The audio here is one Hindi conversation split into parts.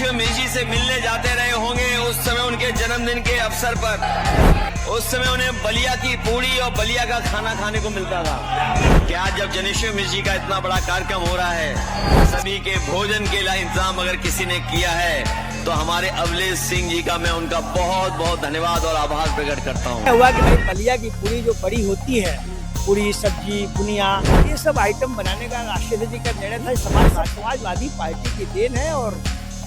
जनेश्वर मिर्जी से मिलने जाते रहे होंगे उस समय उनके जन्मदिन के अवसर पर, उस समय उन्हें बलिया की पूड़ी और बलिया का खाना खाने को मिलता था। क्या जब जनेश्वर मिर्जी का इतना बड़ा कार्यक्रम हो रहा है, सभी के भोजन के लिए इंतजाम अगर किसी ने किया है तो हमारे अवलेश सिंह जी का मैं उनका बहुत बहुत धन्यवाद और आभार प्रकट करता हूँ। हुआ कि भाई बलिया की पूरी जो बड़ी होती है, पूरी सब्जी बुनिया, ये सब आइटम बनाने का राष्ट्रपति जी का निर्णय था। समाजवादी पार्टी की देन है और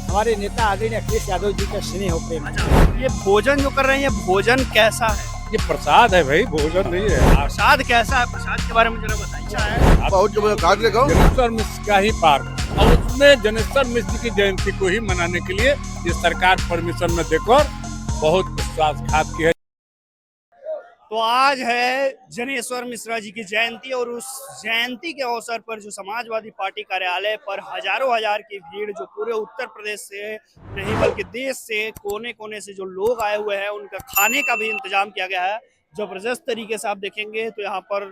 हमारे नेता आदरणीय अखिलेश यादव जी का स्नेह होते हैं। ये भोजन जो कर रहे हैं, ये भोजन कैसा है? ये प्रसाद है भाई, भोजन नहीं है। प्रसाद कैसा है? प्रसाद के बारे में जरा बताइए। बहुत जनेश्वर मिश्र का ही पार्क, और उसमें जनेश्वर मिश्र की जयंती को ही मनाने के लिए ये सरकार परमिशन में देकर बहुत विश्वासघात की है। तो आज है जनेश्वर मिश्रा जी की जयंती और उस जयंती के अवसर पर जो समाजवादी पार्टी कार्यालय पर हजारों हजार की भीड़, जो पूरे उत्तर प्रदेश से नहीं बल्कि देश से कोने कोने से जो लोग आए हुए हैं, उनका खाने का भी इंतजाम किया गया है। जबरदस्त तरीके से आप देखेंगे तो यहाँ पर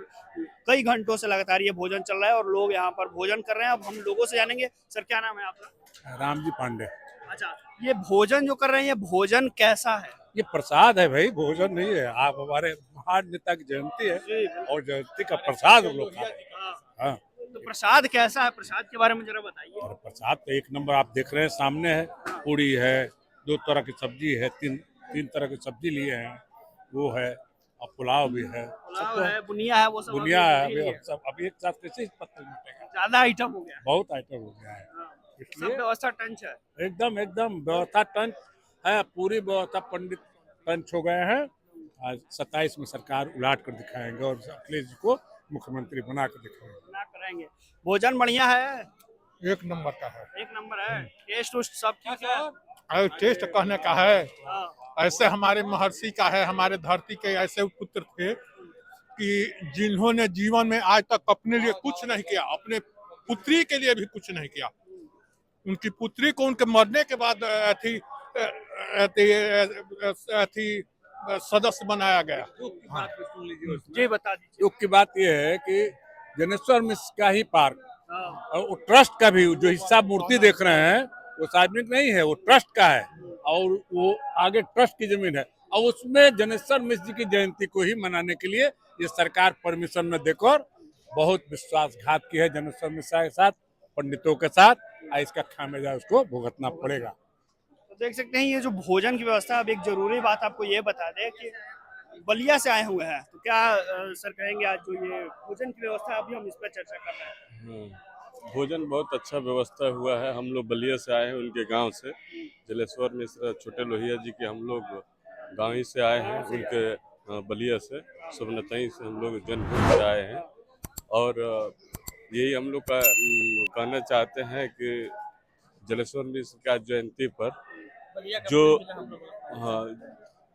कई घंटों से लगातार ये भोजन चल रहा है और लोग यहाँ पर भोजन कर रहे हैं। अब हम लोगों से जानेंगे। सर, क्या नाम है आपका? रामजी पांडे। अच्छा, ये भोजन जो कर रहे हैं, ये भोजन कैसा है? ये प्रसाद है भाई, भोजन नहीं है। आप हमारे महान नेता की जयंती है और जयंती का प्रसाद हम लोग खा रहे हैं। हाँ। तो प्रसाद कैसा है? प्रसाद के बारे में जरा बताइए। और प्रसाद तो एक नंबर आप देख रहे हैं, सामने है। पूड़ी है, 2 तरह की सब्जी है, तीन तरह की सब्जी लिए हैं, वो है, और पुलाव भी है, पुलाव है, बुनिया है, वो सब बुनिया है। सब अभी एक साथ कैसे पत्ता मिलेगा, ज्यादा आइटम हो गया, बहुत आइटम हो गया है। सब इसलिए व्यवस्था टंच है। एकदम व्यवस्था टंच है, पूरी व्यवस्था पंडित टंच हो गए हैं। आज 27 में सरकार उलाट कर दिखाएंगे और अखिलेश जी को मुख्यमंत्री बना कर दिखाएंगे। ना करेंगे। भोजन बढ़िया है, एक नंबर का है, एक नंबर है। टेस्ट उस्ट सब ठीक है। और टेस्ट कहने का है, हाँ। ऐसे हमारे महर्षि का है, हमारे धरती के ऐसे पुत्र थे कि जिन्होंने जीवन में आज तक अपने लिए कुछ नहीं किया, अपने पुत्री के लिए भी कुछ नहीं किया। उनकी पुत्री को उनके मरने के बाद सदस्य बनाया गया। जी बता दीजिए। दुख की बात यह है कि जनेश्वर मिश्र का ही पार्क हाँ। और वो ट्रस्ट का भी जो हिस्सा मूर्ति देख रहे हैं वो सार्वजनिक नहीं है, वो ट्रस्ट का है और वो आगे ट्रस्ट की जमीन है, और उसमें जनेश्वर मिश्र जी की जयंती को ही मनाने के लिए ये सरकार परमिशन में देकर बहुत विश्वासघात की है जनेश्वर मिश्रा के साथ, पंडितों के साथ। इसका खामियाजा उसको भुगतना पड़ेगा। तो देख सकते हैं ये जो भोजन की व्यवस्था। अब एक जरूरी बात आपको ये बता दें कि बलिया से आए हुए हैं, तो क्या सर कहेंगे आज जो ये भोजन की व्यवस्था, अभी हम इस पर चर्चा कर रहे हैं। भोजन बहुत अच्छा व्यवस्था हुआ है। हम लोग बलिया से आए हैं, उनके गांव से, जलेश्वर मिश्र छोटे लोहिया जी के हम लोग गाँव ही से आए हैं, उनके बलिया से, सुबनतई से हम लोग जन्मभूमि से आए हैं। और यही हम लोग का कहना चाहते हैं कि जलेश्वर मिश्र का जयंती पर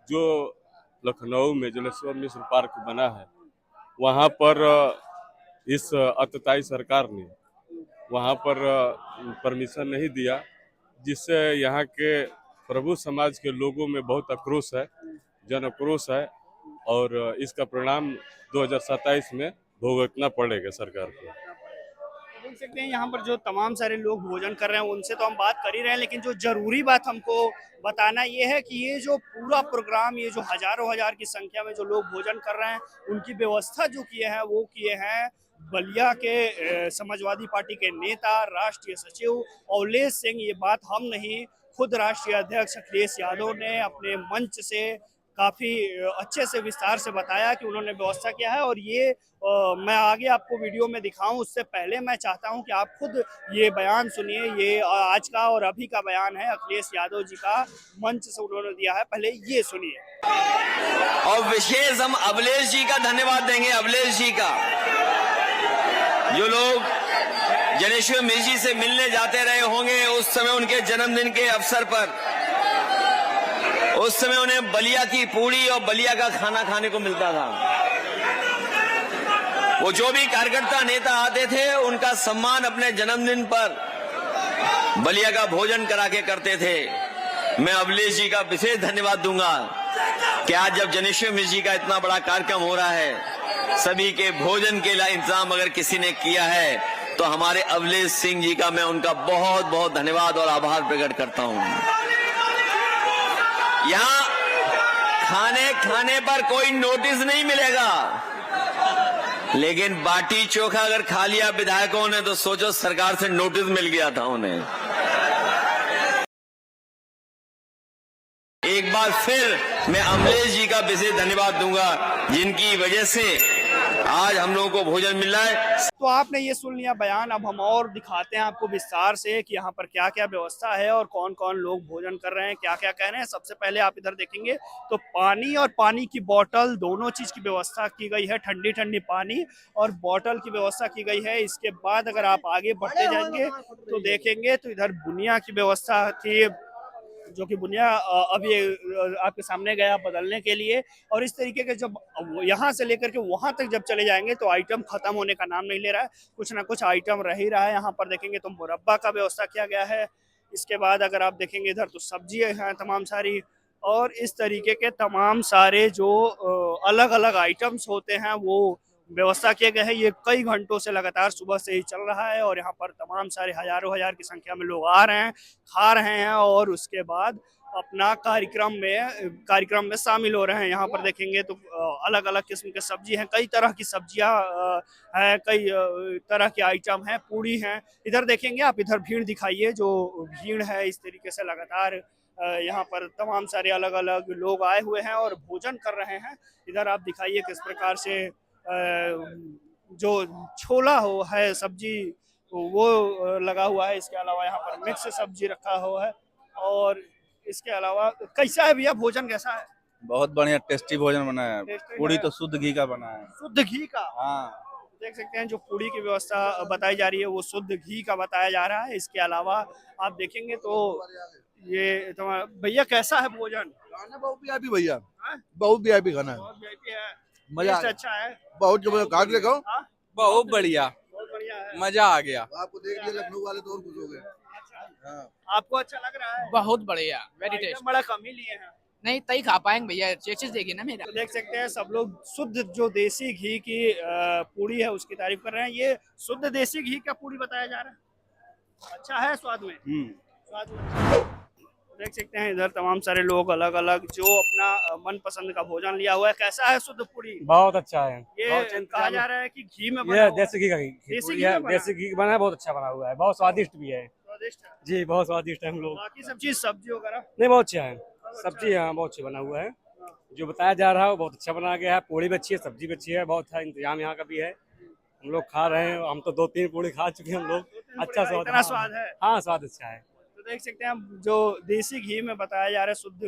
जो लखनऊ में जलेश्वर मिश्र पार्क बना है, वहाँ पर इस अतताई सरकार ने वहाँ पर परमिशन नहीं दिया, जिससे यहाँ के प्रभु समाज के लोगों में बहुत आक्रोश है, जन आक्रोश है, और इसका परिणाम 2027 में भुगतना पड़ेगा सरकार को। देख सकते हैं यहाँ पर जो तमाम सारे लोग भोजन कर रहे हैं, उनसे तो हम बात कर ही रहे हैं, लेकिन जो जरूरी बात हमको बताना ये है कि ये जो पूरा प्रोग्राम, ये जो हजारों हजार की संख्या में जो लोग भोजन कर रहे हैं, उनकी व्यवस्था जो किए हैं वो किए हैं बलिया के समाजवादी पार्टी के नेता, राष्ट्रीय सचिव अवलेश सिंह। ये बात हम नहीं, खुद राष्ट्रीय अध्यक्ष अखिलेश यादव ने अपने मंच से काफी अच्छे से विस्तार से बताया कि उन्होंने व्यवस्था किया है। और ये मैं आगे आपको वीडियो में दिखाऊं, उससे पहले मैं चाहता हूं कि आप खुद ये बयान सुनिए। ये आज का और अभी का बयान है अखिलेश यादव जी का, मंच से उन्होंने दिया है, पहले ये सुनिए। और विशेष हम अवलेश जी का धन्यवाद देंगे, अवलेश जी का, जो लोग जनेश्वर मिर्जी से मिलने जाते रहे होंगे उस समय उनके जन्मदिन के अवसर पर, उस समय उन्हें बलिया की पूड़ी और बलिया का खाना खाने को मिलता था। वो जो भी कार्यकर्ता नेता आते थे, उनका सम्मान अपने जन्मदिन पर बलिया का भोजन करा के करते थे। मैं अवलेश जी का विशेष धन्यवाद दूंगा कि आज जब जनेश्वर मिर्जी का इतना बड़ा कार्यक्रम हो रहा है, सभी के भोजन के लिए इंतजाम अगर किसी ने किया है तो हमारे अवलेश सिंह जी का मैं उनका बहुत बहुत धन्यवाद और आभार प्रकट करता हूं। यहाँ खाने पर कोई नोटिस नहीं मिलेगा, लेकिन बाटी चोखा अगर खा लिया विधायकों ने तो सोचो सरकार से नोटिस मिल गया था उन्हें। एक बार फिर मैं अमलेश जी का विशेष धन्यवाद दूंगा, जिनकी वजह से आज हम लोगों को भोजन मिल रहा है। तो आपने ये सुन लिया बयान। अब हम और दिखाते हैं आपको विस्तार से कि यहाँ पर क्या क्या व्यवस्था है और कौन कौन लोग भोजन कर रहे हैं, क्या क्या कह रहे हैं। सबसे पहले आप इधर देखेंगे तो पानी और पानी की बोतल दोनों चीज की व्यवस्था की गई है। ठंडी ठंडी पानी और बोतल की व्यवस्था की गई है। इसके बाद अगर आप आगे बढ़ते जाएंगे तो देखेंगे तो इधर बुनिया की व्यवस्था थी, जो कि बुनिया अभी आपके सामने गया बदलने के लिए। और इस तरीके के जब यहाँ से लेकर के वहां तक जब चले जाएंगे तो आइटम खत्म होने का नाम नहीं ले रहा है, कुछ ना कुछ आइटम रह ही रहा है। यहाँ पर देखेंगे तो मुरब्बा का व्यवस्था किया गया है। इसके बाद अगर आप देखेंगे इधर तो सब्जी है तमाम सारी, और इस तरीके के तमाम सारे जो अलग अलग आइटम्स होते हैं वो व्यवस्था किए गए हैं। ये कई घंटों से लगातार सुबह से ही चल रहा है और यहाँ पर तमाम सारे हजारों हजार की संख्या में लोग आ रहे हैं, खा रहे हैं और उसके बाद अपना कार्यक्रम में शामिल हो रहे हैं। यहाँ पर देखेंगे तो अलग अलग किस्म के सब्जी हैं, कई तरह की सब्जियां हैं, कई तरह के आइटम हैं, पूड़ी हैं। इधर देखेंगे आप, इधर भीड़ दिखाइए, जो भीड़ है इस तरीके से लगातार यहाँ पर तमाम सारे अलग अलग लोग आए हुए हैं और भोजन कर रहे हैं। इधर आप दिखाइए किस प्रकार से जो छोला हो है सब्जी वो लगा हुआ है। इसके अलावा यहाँ पर मिक्स सब्जी रखा हुआ है। और इसके अलावा कैसा है भैया, भोजन कैसा है? बहुत बढ़िया टेस्टी भोजन बना है। टेस्टी पूरी है। तो शुद्ध घी का बना है। शुद्ध घी का? हाँ, देख सकते हैं जो पूरी की व्यवस्था बताई जा रही है वो शुद्ध घी का बताया जा रहा है। इसके अलावा आप देखेंगे तो ये तुम्हारा भैया कैसा है भोजन? खाना बहुत वीआईपी भैया, हाँ? बहुत वीआईपी खाना है, बहुत VIP है, मजा आ टेस्ट गया। अच्छा है, बहुत जबरदस्त। खा के देखो, हाँ? बहुत बढ़िया, बहुत बढ़िया है। मजा आ गया। आपको देख लिया लखनऊ वाले तो और खुश हो गए। अच्छा, हाँ। आपको अच्छा लग रहा है? बहुत बढ़िया, वेरी आइटम टेस्ट। बड़ा कम ही लिए हैं। नहीं तई खा पाएंगे भैया, चेचिस देखिए ना मेरा। तो देख सकते हैं सब लोग शुद्ध जो देसी घी की पूड़ी है उसकी तारीफ कर रहे हैं। ये शुद्ध देसी घी का पूड़ी बताया जा रहा है, अच्छा है स्वाद में, स्वाद में अच्छा है। देख सकते हैं इधर तमाम सारे लोग अलग अलग जो अपना मनपसंद का भोजन लिया हुआ है। कैसा है शुद्ध पूड़ी? बहुत अच्छा है। ये कहा जा रहा है कि घी में बना ये हुआ देसी घी का देसी घी घी है, में बना देसी घी बना है, बहुत अच्छा बना हुआ है, बहुत स्वादिष्ट भी है स्वादिष्ट है। जी, बहुत स्वादिष्ट है। हम लोग बाकी सब चीज सब्जी वगैरह नहीं, बहुत अच्छा है, सब्जी यहाँ बहुत अच्छा बना हुआ है। जो बताया जा रहा है वो बहुत अच्छा बना गया है। पूड़ी भी अच्छी है, सब्जी भी अच्छी है, बहुत अच्छा इंतजाम यहाँ का भी है। हम लोग खा रहे हैं, हम तो 2-3 पूड़ी खा चुके हैं हम लोग। अच्छा स्वाद, इतना स्वाद है। हाँ स्वाद अच्छा है। तो देख सकते हैं जो देसी घी में बताया जा रहा है, शुद्ध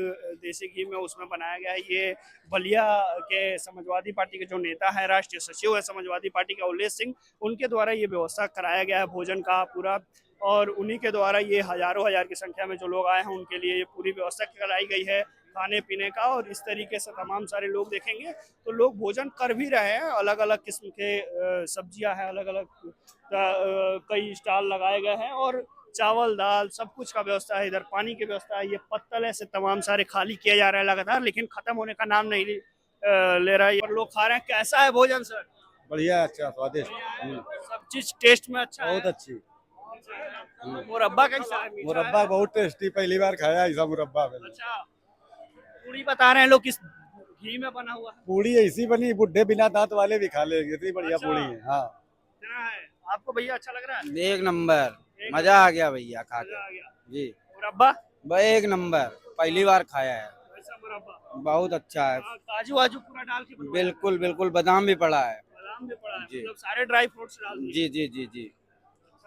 देसी घी में उसमें बनाया गया है। ये बलिया के समाजवादी पार्टी के जो नेता है, राष्ट्रीय सचिव है समाजवादी पार्टी के अवलेश सिंह, उनके द्वारा ये व्यवस्था कराया गया है भोजन का पूरा। और उन्हीं के द्वारा ये हजारों हजार की संख्या में जो लोग आए हैं उनके लिए ये पूरी व्यवस्था कराई गई है खाने पीने का। और इस तरीके से तमाम सारे लोग देखेंगे तो लोग भोजन कर भी रहे हैं। अलग अलग किस्म के सब्जियां हैं, अलग अलग कई स्टॉल लगाए गए हैं और चावल दाल सब कुछ का व्यवस्था है। इधर पानी की व्यवस्था है। ये पत्तल ऐसे तमाम सारे खाली किया जा रहा है लगातार, लेकिन खत्म होने का नाम नहीं ले रहा है। लोग खा रहे हैं। कैसा है भोजन सर? बढ़िया, अच्छा, स्वादिष्ट, सब चीज टेस्ट में अच्छा बहुत है। अच्छी। मुरब्बा कैसा है? मीठा मुरब्बा है? बहुत टेस्टी, पहली बार खाया ऐसा मुरब्बा। अच्छा, पूरी बता रहे हैं लोग किस घी में बना हुआ है? पूड़ी ऐसी बनी, बुढ़े बिना दांत वाले भी खा लेंगे, इतनी बढ़िया अच्छा। पूड़ी है। हाँ, इतना है। आपको भैया अच्छा लग रहा है? एक नंबर, मजा आ गया भैया खा मजा आ गया। जी। मुरब्बा एक नंबर, पहली बार खाया है, ऐसा मुरब्बा बहुत अच्छा है। काजू वाजू पूरा डाल के बनवाया है? बिल्कुल बिल्कुल, बादाम भी पड़ा है। बादाम भी पड़ा है, जी। मतलब सारे ड्राई फ्रूट्स डाल दिए। जी जी जी जी।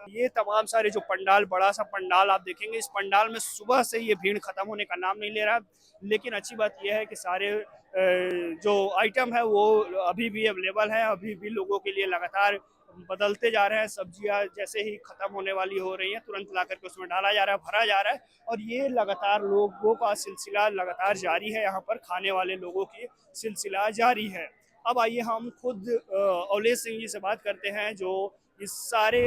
ये तमाम सारे जो पंडाल, बड़ा सा पंडाल आप देखेंगे, इस पंडाल में सुबह से ये भीड़ खत्म होने का नाम नहीं ले रहा। लेकिन अच्छी बात यह है कि सारे जो आइटम है वो अभी भी अवेलेबल है, अभी भी लोगों के लिए लगातार बदलते जा रहे हैं। सब्जियां जैसे ही खत्म होने वाली हो रही हैं तुरंत ला करके उसमें डाला जा रहा है, भरा जा रहा है। और ये लगातार लोगों का सिलसिला लगातार जारी है, यहाँ पर खाने वाले लोगों की सिलसिला जारी है। अब आइए हम खुद अवलेश सिंह जी से बात करते हैं जो इस सारे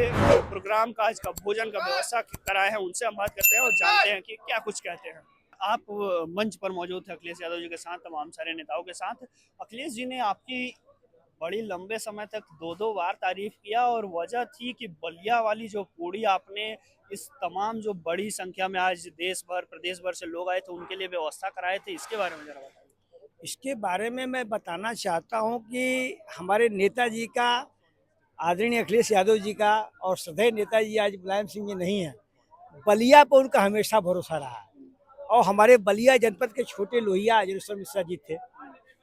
प्रोग्राम का, आज का भोजन का व्यवस्था कराए हैं, उनसे हम बात करते हैं और जानते हैं कि क्या कुछ कहते हैं। आप मंच पर मौजूद थे अखिलेश यादव जी के साथ, तमाम सारे नेताओं के साथ। अखिलेश जी ने आपकी बड़ी लंबे समय तक दो दो बार तारीफ किया, और वजह थी कि बलिया वाली जो पूड़ी आपने इस तमाम जो बड़ी संख्या में आज देश भर प्रदेश भर से लोग आए थे उनके लिए व्यवस्था कराए थे, इसके बारे में जरा बताइए। इसके बारे में मैं बताना चाहता हूं कि हमारे नेताजी का, आदरणीय अखिलेश यादव जी का और श्रद्धेय नेताजी आज मुलायम सिंह जी नहीं है, बलिया पर उनका हमेशा भरोसा रहा है। और हमारे बलिया जनपद के छोटे लोहिया जनेश्वर मिश्रा जी थे,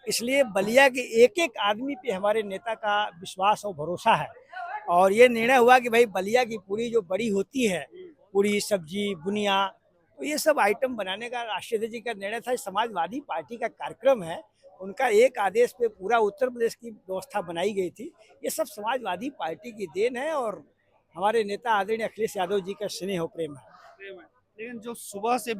इसलिए बलिया के एक एक आदमी पे हमारे नेता का विश्वास और भरोसा है। और ये निर्णय हुआ कि भाई बलिया की पूरी जो बड़ी होती है, पूरी सब्जी बुनिया, तो ये सब आइटम बनाने का राष्ट्रीय जी का निर्णय था। समाजवादी पार्टी का कार्यक्रम है, उनका एक आदेश पे पूरा उत्तर प्रदेश की व्यवस्था बनाई गई थी। ये सब समाजवादी पार्टी की देन है और हमारे नेता आदरणीय अखिलेश यादव जी का स्नेह और प्रेम है। लेकिन जो सुबह से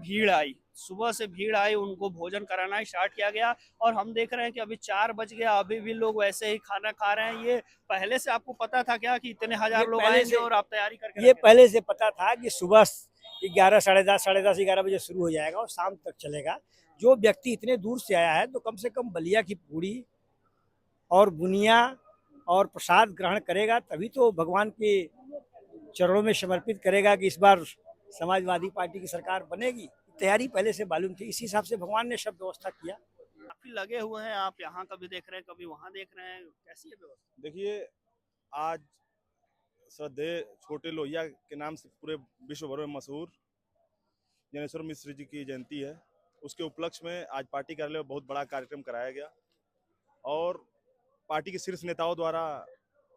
भीड़ आई उनको भोजन कराना स्टार्ट किया गया, और हम देख रहे हैं कि अभी 4 बज गया, अभी भी लोग वैसे ही खाना खा रहे हैं। ये पहले से आपको पता था क्या कि इतने हजार लोग आएंगे और आप तैयारी करके ये पहले से पता था कि सुबह 11, साढ़े 10, 11 बजे शुरू हो जाएगा और शाम तक चलेगा। जो व्यक्ति इतने दूर से आया है तो कम से कम बलिया की पूड़ी और बुनिया और प्रसाद ग्रहण करेगा, तभी तो भगवान के चरणों में समर्पित करेगा कि इस बार समाजवादी पार्टी की सरकार बनेगी। तैयारी पहले से मालूम थी, इसी हिसाब से भगवान ने सब व्यवस्था किया। काफी लगे हुए हैं, आप यहाँ कभी देख रहे हैं कभी वहाँ देख रहे हैं, कैसी है व्यवस्था? देखिए, आज श्रद्धेय छोटे लोहिया के नाम से पूरे विश्व भर में मशहूर जनेश्वर मिश्र जी की जयंती है। उसके उपलक्ष्य में आज पार्टी कार्यालय में बहुत बड़ा कार्यक्रम कराया गया और पार्टी के शीर्ष नेताओं द्वारा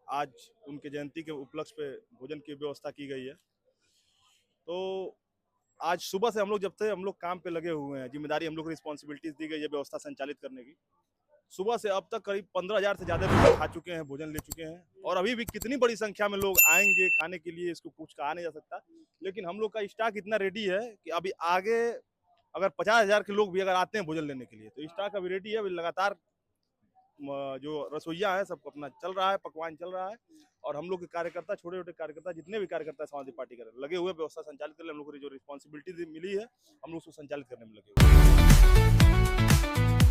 आज उनके जयंती के उपलक्ष्य पे भोजन की व्यवस्था की गई है। तो आज सुबह से हम लोग काम पे लगे हुए हैं, जिम्मेदारी हम लोग को रिस्पॉन्सिबिलिटीज दी गई है व्यवस्था संचालित करने की। सुबह से अब तक करीब 15,000 से ज़्यादा लोग खा चुके हैं, भोजन ले चुके हैं, और अभी भी कितनी बड़ी संख्या में लोग आएंगे खाने के लिए इसको कुछ कहा नहीं जा सकता। लेकिन हम लोग का स्टॉक इतना रेडी है कि अभी आगे अगर 50,000 के लोग भी अगर आते हैं भोजन लेने के लिए तो स्टॉक अभी रेडी है। अभी लगातार जो रसोइया है सब अपना चल रहा है, पकवान चल रहा है, और हम लोग के कार्यकर्ता, छोटे छोटे कार्यकर्ता, जितने भी कार्यकर्ता समाजवादी पार्टी के लगे हुए व्यवस्था संचालित करने, हम लोग को जो रिस्पॉन्सिबिलिटी मिली है हम लोग उसको संचालित करने में लगे हुए हैं।